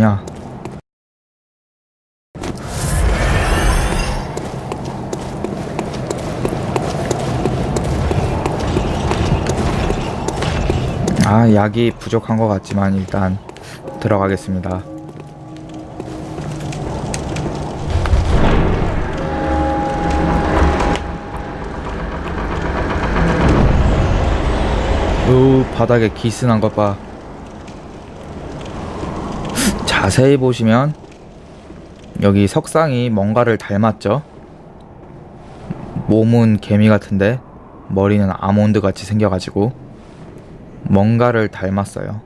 뭐냐? 아, 약이 부족한 것 같지만 일단 들어가겠습니다. 바닥에 기스난 것 봐. 자세히 보시면 여기 석상이 뭔가를 닮았죠? 몸은 개미 같은데 머리는 아몬드 같이 생겨가지고 뭔가를 닮았어요,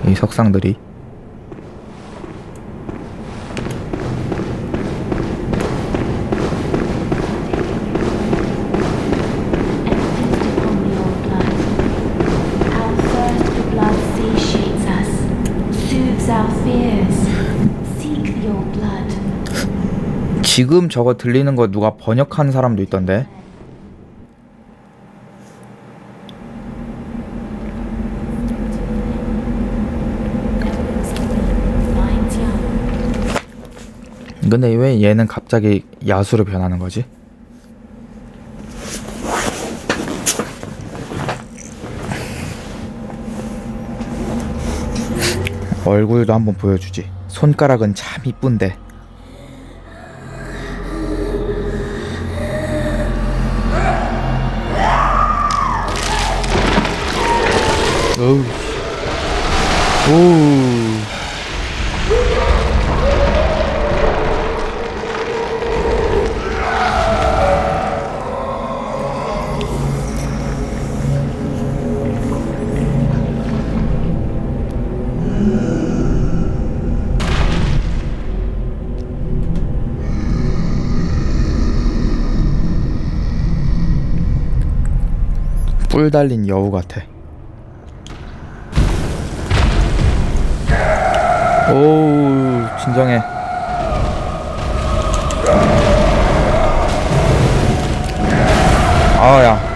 이 석상들이. 지금 저거 들리는 거 누가 번역한 사람도 있던데. 근데 왜 얘는 갑자기 야수로 변하는 거지? 얼굴도 한번 보여주지. 손가락은 참 이쁜데. 어우. 오. 뿔 달린 여우 같아. 오우, 진정해. 아야.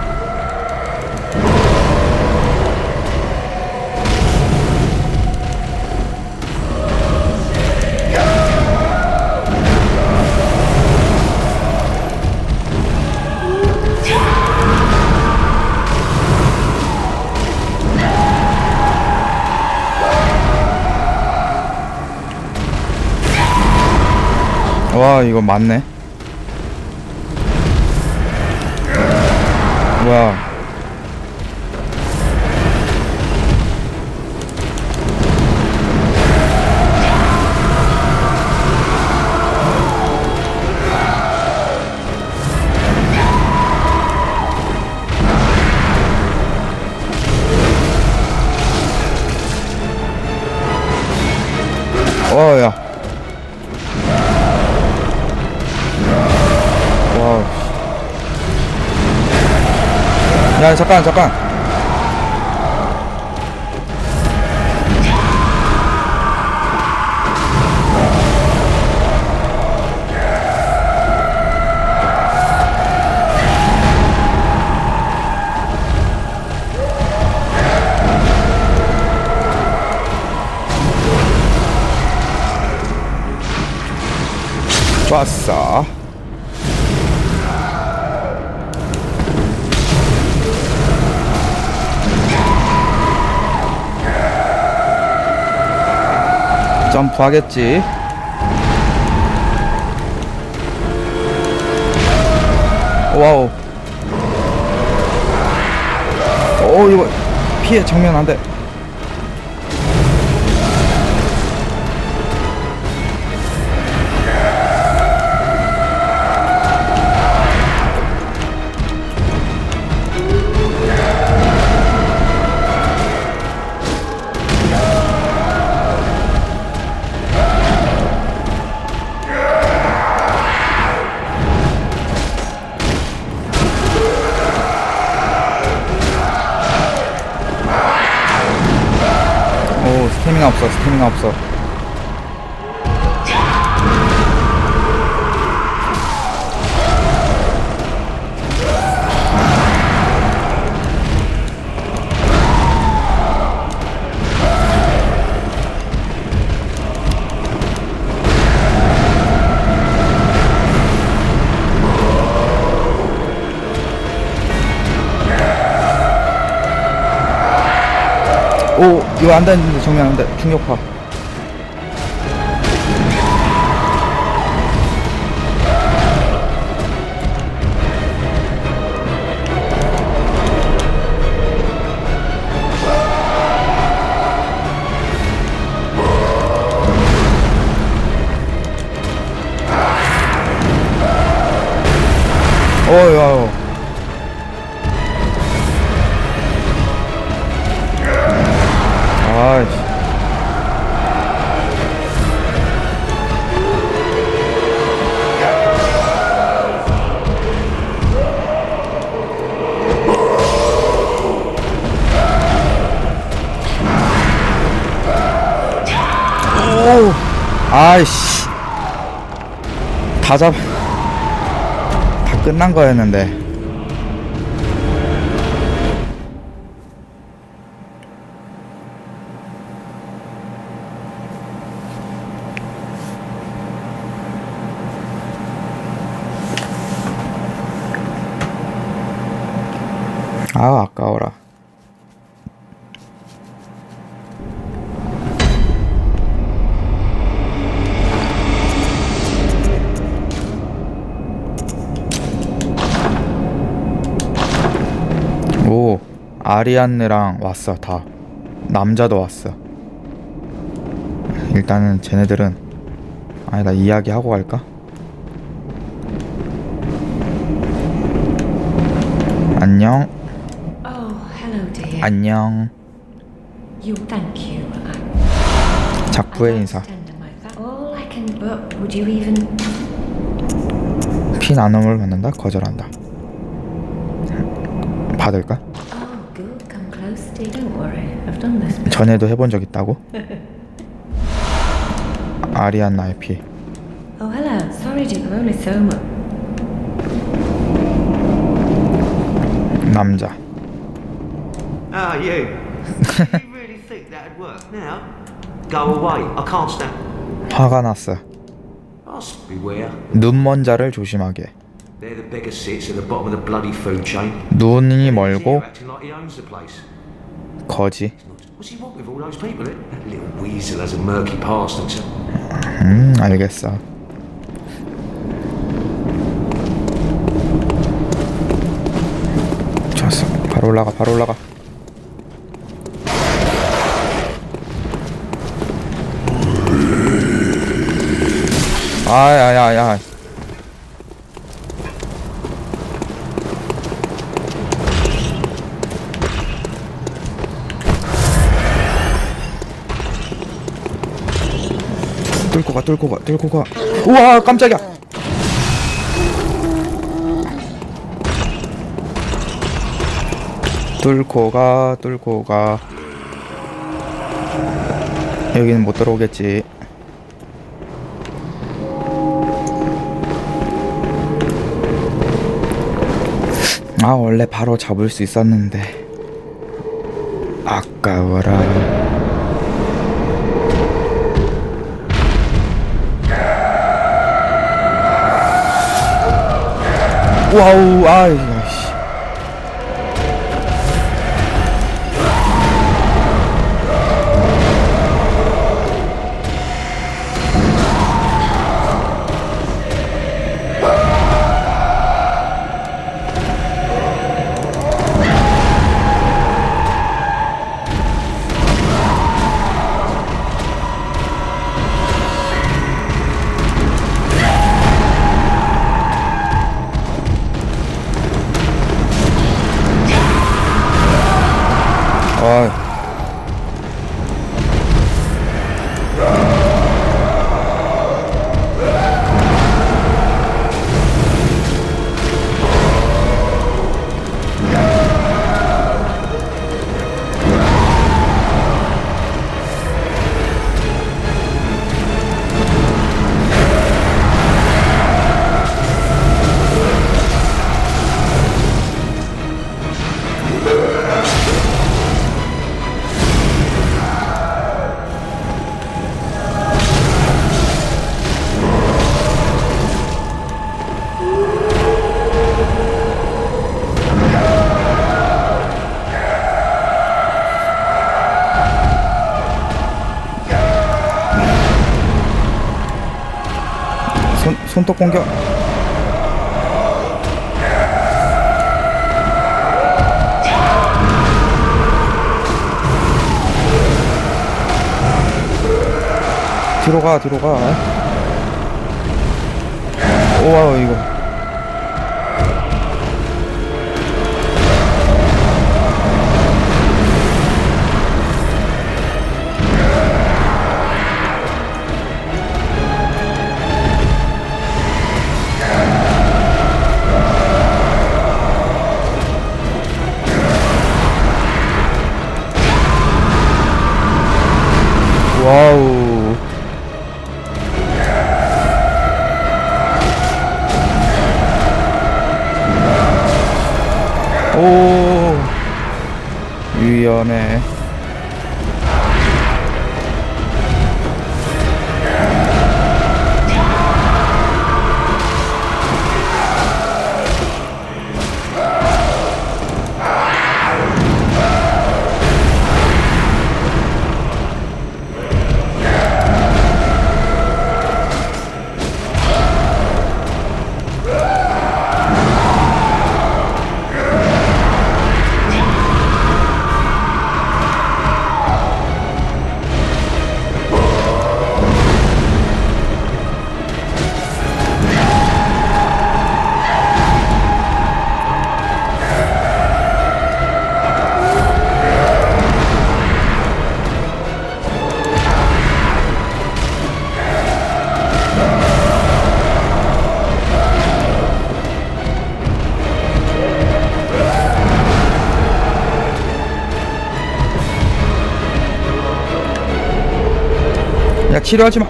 와, 이거 맞네. 뭐야. 야. 야, 잠깐. 좋았어. 점프하겠지. 와우. 오, 이거 피해. 정면 안 돼. 스태미나 없어. 오, 이거 안 되는데, 정면 안 돼. 충격파. 어휴. 아이씨. 오, 아이씨. 다 끝난 거였는데. 아, 아까워라. 오, 아리안느랑 왔어. 다 남자도 왔어. 일단은 쟤네들은, 아니, 나 이야기하고 갈까? 안녕. Oh, hello, dear. 안녕. Thank you. 작부의 인사. All I can, but would you even? 피 나눔을 받는다. 거절한다. 받을까? Oh, good. Come close, dear. Don't worry. I've done this. 전에도 해본 적 있다고? 아리안나의 피. Oh, hello. Sorry, dear. I've only so much. 남자. Ah, you. You really think that'd work now? Go away. I can't stand. 화가 났어. Ask beware. 눈먼 자를 조심하게. They're the beggar sits at the bottom of the bloody food chain. 눈이 He's 멀고 here acting like he owns the place. 거지. What's he want with all those people? Eh? That little weasel has a murky past and so. 알겠어. 좋았어. 바로 올라가. 바로 올라가. 아야야야. 뚫고 가. 우와, 깜짝이야. 뚫고 가. 여기는 못 들어오겠지. 아, 원래 바로 잡을 수 있었는데 아까워라. 와우, 아이씨. 손톱 공격. 뒤로 가, 뒤로 가. 우와, 이거. 와우. 오, 위험해. 야, 치료하지 마.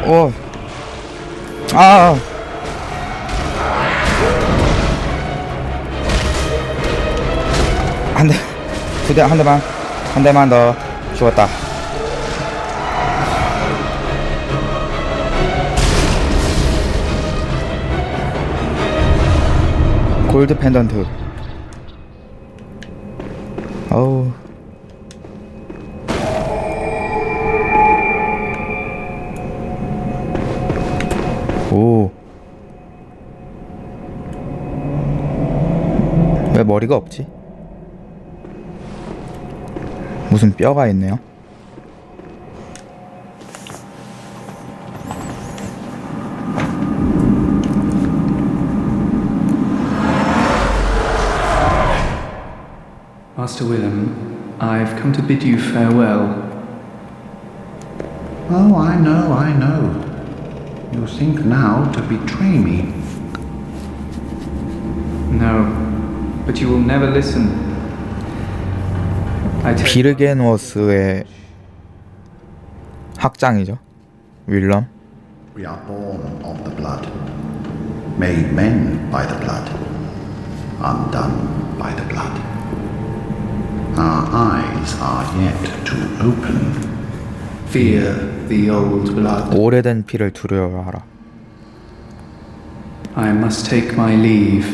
오. 아. 한 대, 두 대, 한 대만 더. 죽었다. 골드 펜던트. 어우. 오. 왜 머리가 없지? 무슨 뼈가 있네요. Master Willem, I've come to bid you farewell. Oh, I know, I know. You think now to betray me. No, but you will never listen. I tell 비르게누어스의 학장이죠. 윌럼. We are born of the blood, made men by the blood, undone by the blood. Our eyes are yet to open. fear the old blood. 오래된 피를 두려워하라. I must take my leave.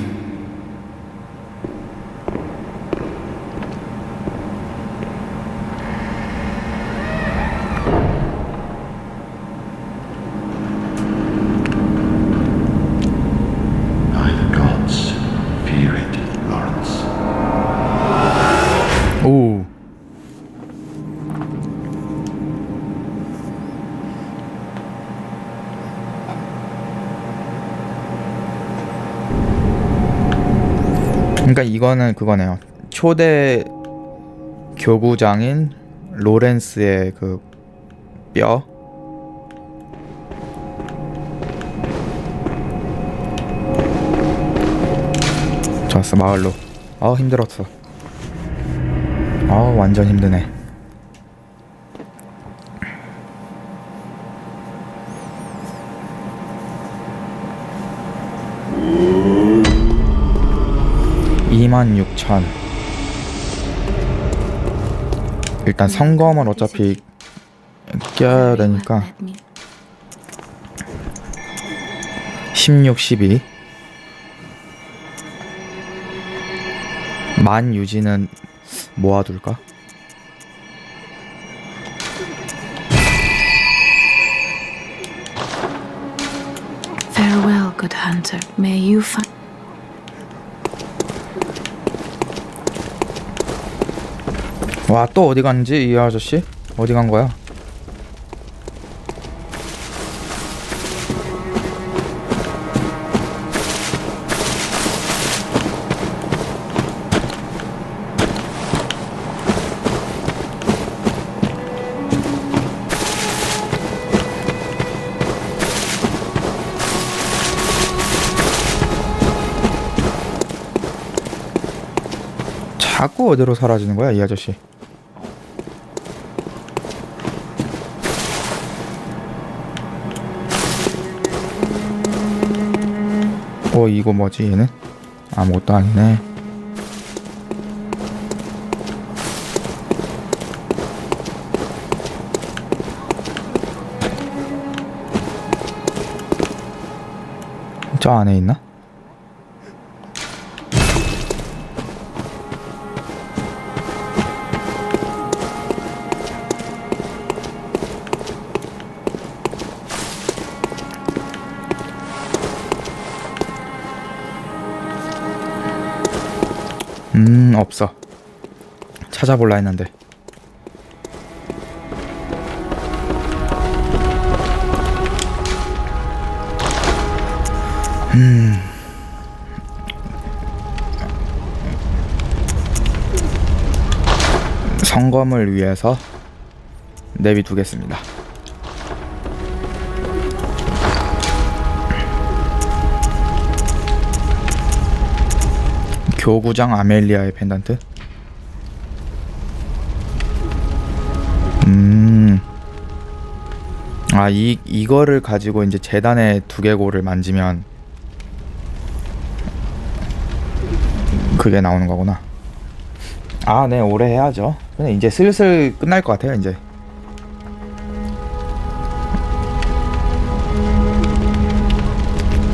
By the gods, fear it, Lawrence. 오. 그러니까 이거는 그거네요. 초대 교구장인 로렌스의 그 뼈. 좋았어, 마을로. 힘들었어. 완전 힘드네. (26,000) 일단 성검은 어차피 껴야 되니까 16, 12 만 유지는 모아둘까? Farewell, good hunter. May you find. 와, 또 어디 갔는지 이 아저씨? 어디 간 거야? 자꾸 어디로 사라지는 거야, 이 아저씨? 이거 뭐지, 얘는? 아무것도 아니네. 저 안에 있나? 없어. 찾아볼라 했는데. 성검을 위해서 내비두겠습니다. 교구장 아멜리아의 펜던트. 이거를 가지고 이제 재단의 두개골을 만지면 그게 나오는 거구나. 네, 오래 해야죠. 근데 이제 슬슬 끝날 것 같아요, 이제.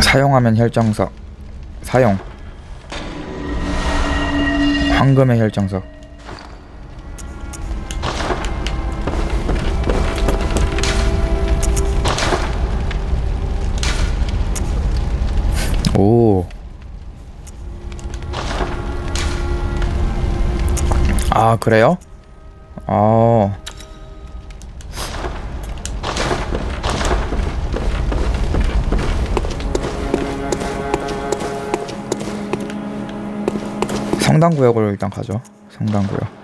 사용하면 혈정석. 사용. 황금의 혈정석. 오. 그래요? 성당구역으로 일단 가죠. 성당구역.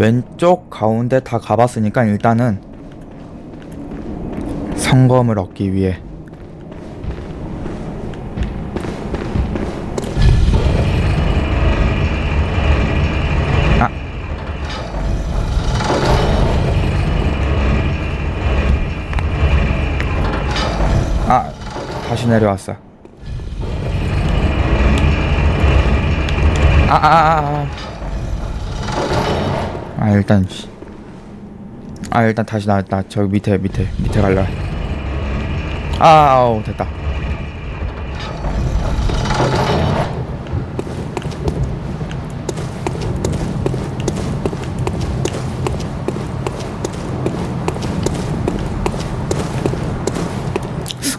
왼쪽 가운데 다 가봤으니까 일단은 성검을 얻기 위해 다시 내려왔어. 일단 다시 나 저기 밑에 갈래. 됐다.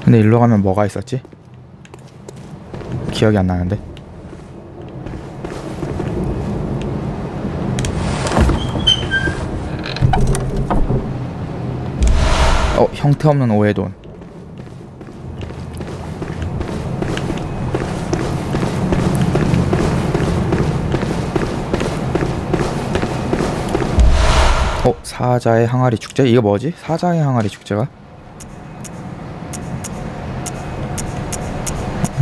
근데 일로 가면 뭐가 있었지? 기억이 안 나는데. 형태 없는 오해돈. 사자의 항아리 축제? 이거 뭐지? 사자의 항아리 축제가?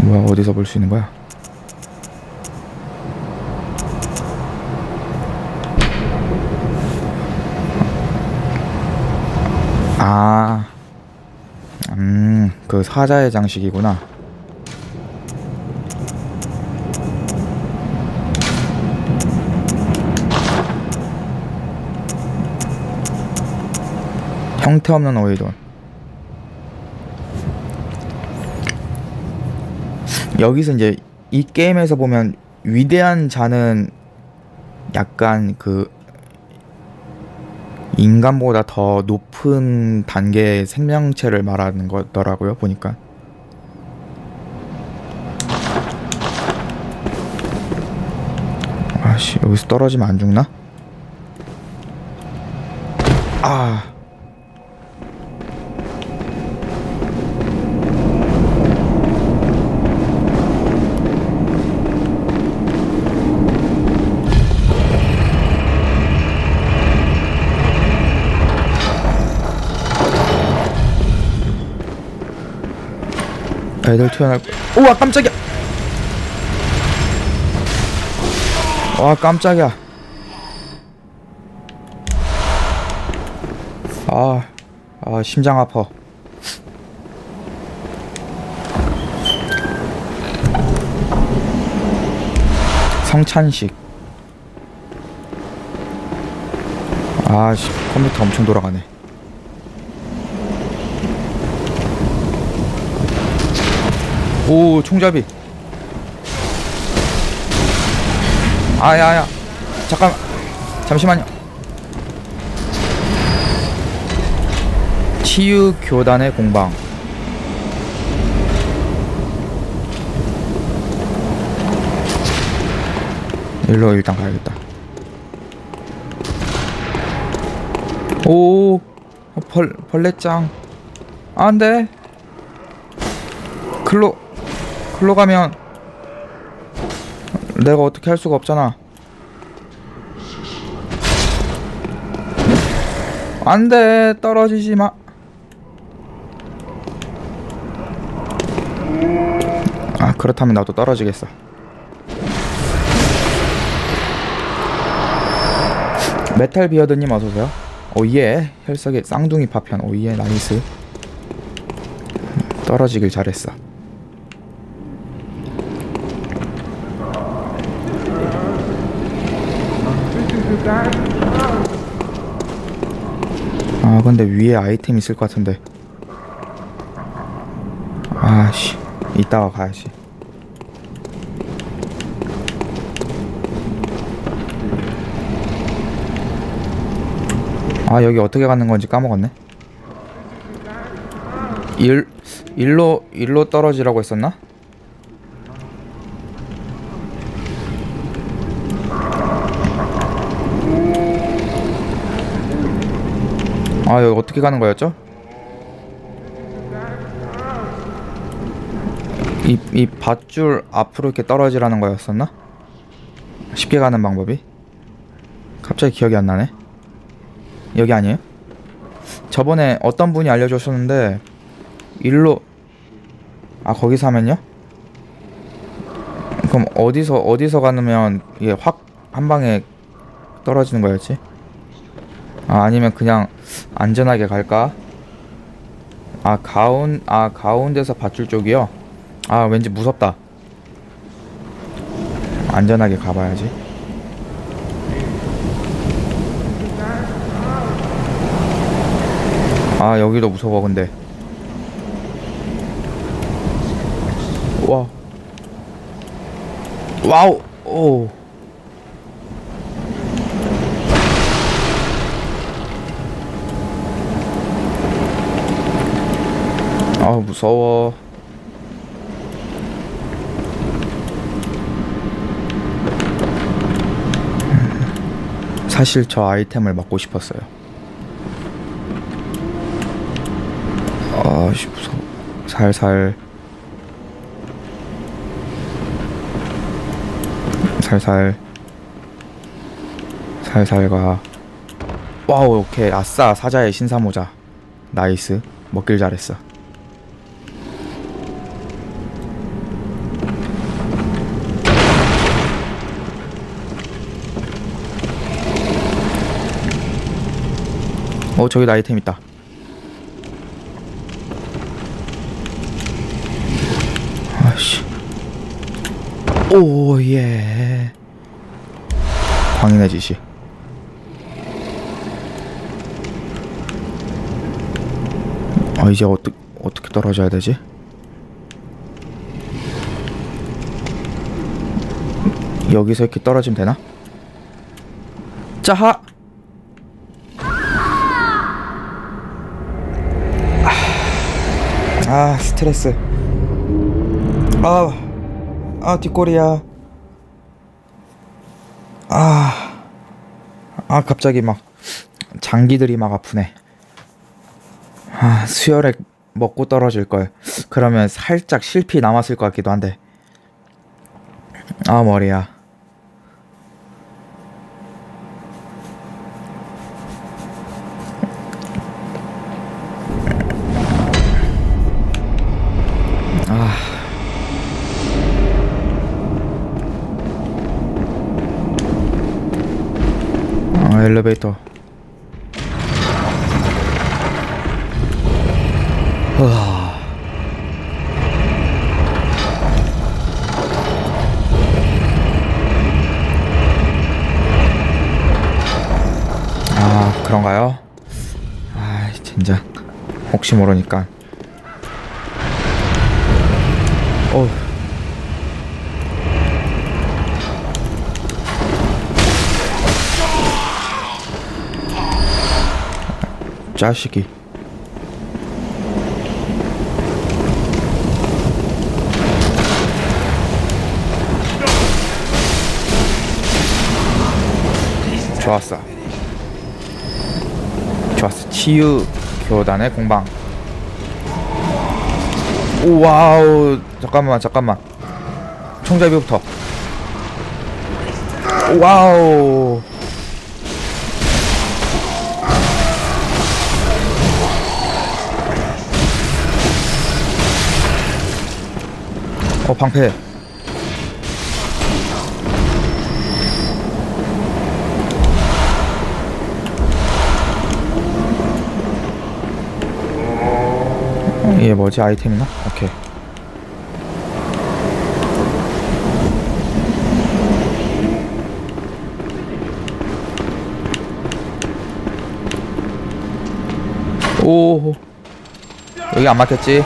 뭐야, 어디서 볼 수 있는 거야? 그 사자의 장식이구나. 형태 없는 오이돈. 여기서 이제 이 게임에서 보면 위대한 자는 약간 그 인간보다 더 높은 단계의 생명체를 말하는 거더라고요, 보니까. 아씨, 여기서 떨어지면 안 죽나? 아. 애들 튀어나올. 우와, 깜짝이야. 와, 깜짝이야. 심장 아파. 성찬식. 컴퓨터 엄청 돌아가네. 오, 총잡이. 야야, 잠시만요. 치유 교단의 공방. 일로 일단 가야겠다. 오, 벌레짱. 안돼. 글로 가면 내가 어떻게 할 수가 없잖아. 안돼, 떨어지지 마. 그렇다면 나도 떨어지겠어. 메탈 비어드님 어서오세요. 오예, 혈석의 쌍둥이 파편. 오예, 나이스. 떨어지길 잘했어. 근데 위에 아이템 있을 것 같은데. 이따가 가야지. 여기 어떻게 가는 건지 까먹었네. 일로 떨어지라고 했었나? 여기 어떻게 가는 거였죠? 이 밧줄 앞으로 이렇게 떨어지라는 거였었나? 쉽게 가는 방법이? 갑자기 기억이 안 나네. 여기 아니에요? 저번에 어떤 분이 알려줬었는데 일로 거기서 하면요? 그럼 어디서 가면 이게 확 한 방에 떨어지는 거였지? 아니면 그냥 안전하게 갈까? 가운데서 밧줄 쪽이요? 왠지 무섭다. 안전하게 가봐야지. 여기도 무서워. 근데 와우. 오. 무서워. 사실 저 아이템을 먹고 싶었어요. 아씨 무서워. 살살 가. 와우, 오케이. 아싸, 사자의 신사모자. 나이스. 먹길 잘했어. 저기도 아이템 있다. 아씨. 오, 예. 광인의 지시. 이제 어떻게 떨어져야 되지? 여기서 이렇게 떨어지면 되나? 짜하! 스트레스. 뒷골이야. 갑자기 막 장기들이 막 아프네. 수혈액 먹고 떨어질 걸. 그러면 살짝 실피 남았을 것 같기도 한데. 머리야. 엘리베이터. 그런가요? 진짜 혹시 모르니까. 자식이. 좋았어. 치유 교단의 공방. 와우. 잠깐만. 총잡이부터. 와우. 방패. 이게 뭐지? 아이템이나? 오케이. 오, 여기 안 맞겠지?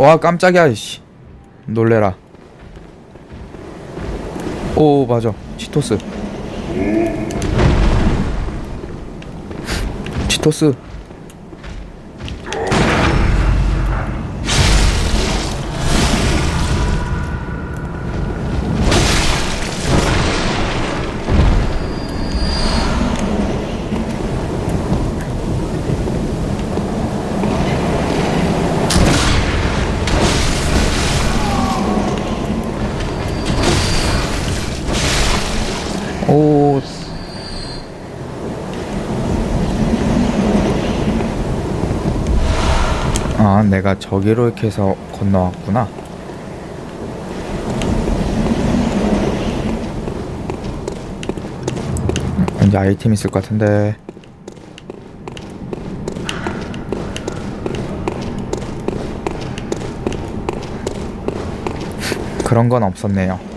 와, 깜짝이야. 씨, 놀래라. 맞아. 치토스. 내가 저기로 이렇게 해서 건너왔구나. 이제 아이템 있을 것 같은데. 그런 건 없었네요.